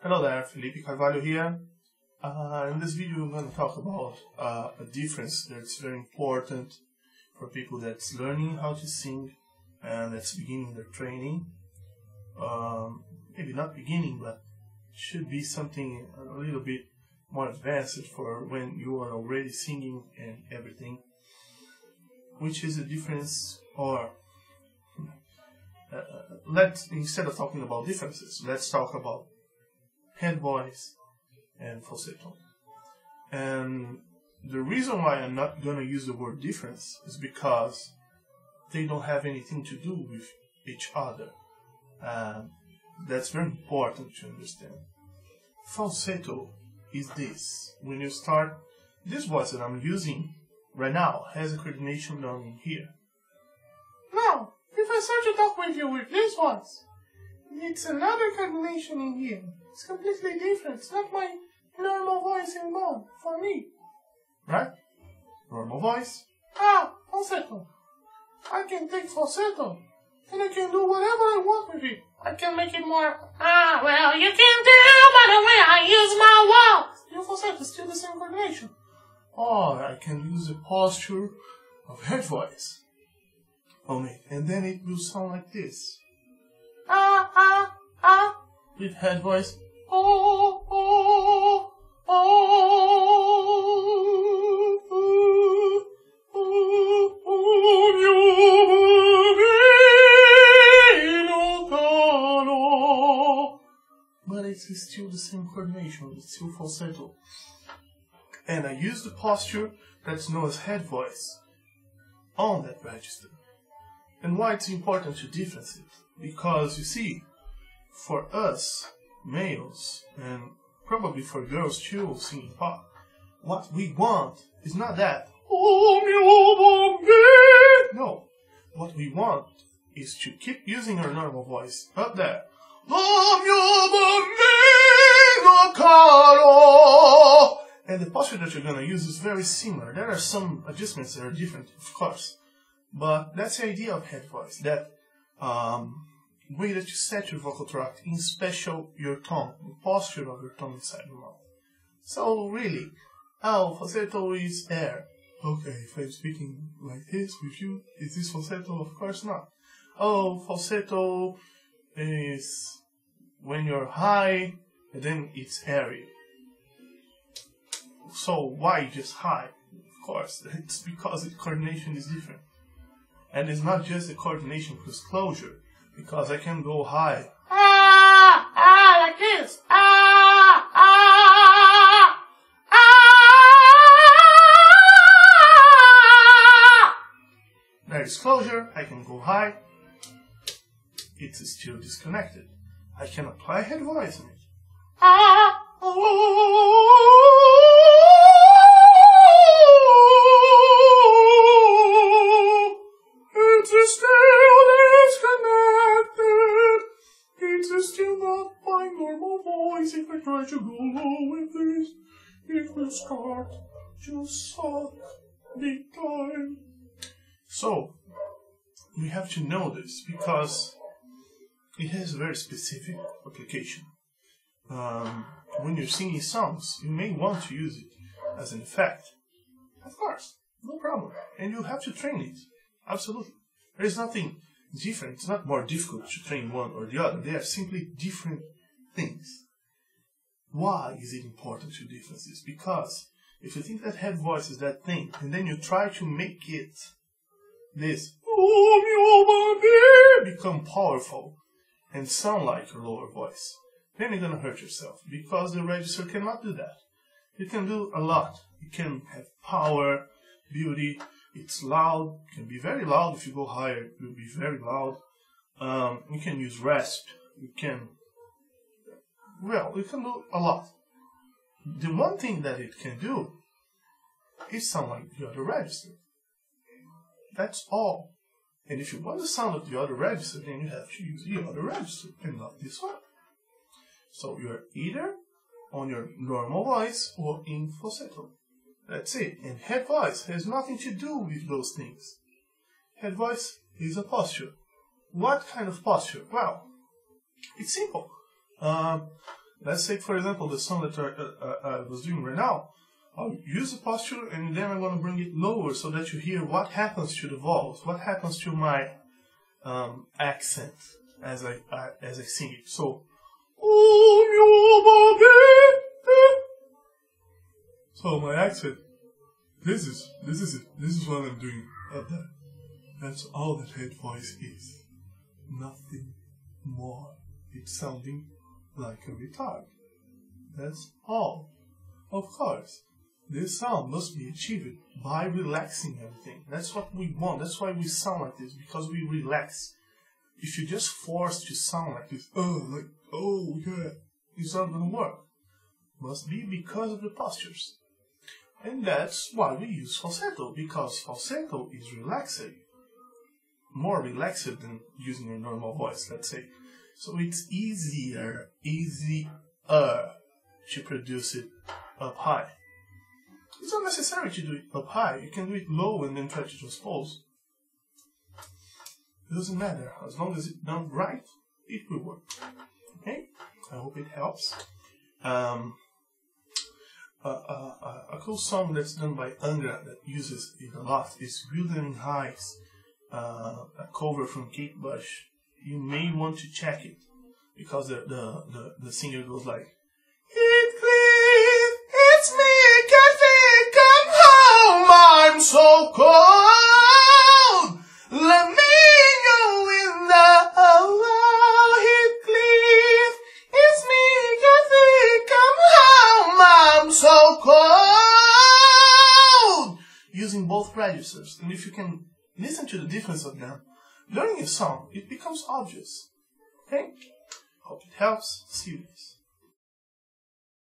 Hello there, Felipe Carvalho here. In this video I'm going to talk about a difference that's very important for people that's learning how to sing and that's beginning their training. Maybe not beginning, but should be something a little bit more advanced for when you are already singing and everything. Which is the difference, or instead of talking about differences, let's talk about head voice and falsetto. And the reason why I'm not going to use the word difference is because they don't have anything to do with each other. That's very important to understand. Falsetto is this. When you start, this voice that I'm using right now has a coordination down in here. Now, if I start to talk with you with this voice, it's another coordination in here. It's completely different. It's not my normal voice anymore for me. Right? Normal voice. Falsetto. I can take falsetto and I can do whatever I want with it. I can make it more, well, you can tell by the way I use my words. Your falsetto is still the same coordination. Or I can use the posture of head voice on it, and then it will sound like this. With head voice. But it's still the same coordination, it's still falsetto. And I use the posture that's known as head voice on that register. And why it's important to differentiate? Because you see, for us males, and probably for girls too singing pop, what we want is not that. No, what we want is to keep using our normal voice up there. And the posture that you're going to use is very similar. There are some adjustments that are different, of course. But that's the idea of head voice. That way that you set your vocal tract, in special your tongue, the posture of your tongue inside your mouth. So really, falsetto is air. Okay, if I'm speaking like this with you, is this falsetto? Of course not. Falsetto is when you're high, and then it's airy. So why just high? Of course, it's because the coordination is different. And it's not just the coordination plus closure, because I can go high. Like this. There is closure, I can go high. It's still disconnected. I can apply head voice in it. It's still disconnected. It's still not my normal voice. If I try to go low with this, it will start to suck big time. So, we have to know this because it has a very specific application. When you're singing songs, you may want to use it as an effect. Of course, no problem. And you have to train it. Absolutely. There is nothing different. It's not more difficult to train one or the other. They are simply different things. Why is it important to differences? Because if you think that head voice is that thing, and then you try to make it this become powerful and sound like your lower voice, then you're going to hurt yourself, because the register cannot do that. It can do a lot. It can have power, beauty, it's loud, it can be very loud. If you go higher, it will be very loud. You can use rasp, you can do a lot. The one thing that it can do is sound like the other register. That's all. And if you want the sound of the other register, then you have to use the other register and not this one. So you're either on your normal voice or in falsetto. That's it. And head voice has nothing to do with those things. Head voice is a posture. What kind of posture? Well, it's simple. Let's say, for example, the song that I was doing right now. I'll use the posture and then I'm going to bring it lower so that you hear what happens to the vowels, what happens to my accent as I sing it. So, so my accent, this is it. This is what I'm doing up there. That's all that head voice is. Nothing more. It's sounding like a retard. That's all. Of course, this sound must be achieved by relaxing everything. That's what we want. That's why we sound like this, because we relax. If you're just forced to sound like this, oh yeah, it's not gonna work. Must be because of the postures. And that's why we use falsetto, because falsetto is relaxing. More relaxed than using a normal voice, let's say. So it's easier to produce it up high. It's not necessary to do it up high. You can do it low and then try to transpose. It doesn't matter. As long as it's done right, it will work. Okay? I hope it helps. A cool song that's done by Angra that uses it a lot is Wuthering Heights, a cover from Kate Bush. You may want to check it because the singer goes like, Heathcliff, it's me, Kathy, come home, I'm so cold, let me go in the Heathcliff, it's me, Kathy, come home, I'm so cold, using both registers. And if you can listen to the difference of them, learning a song, it becomes obvious. Okay? Hope it helps. See you guys.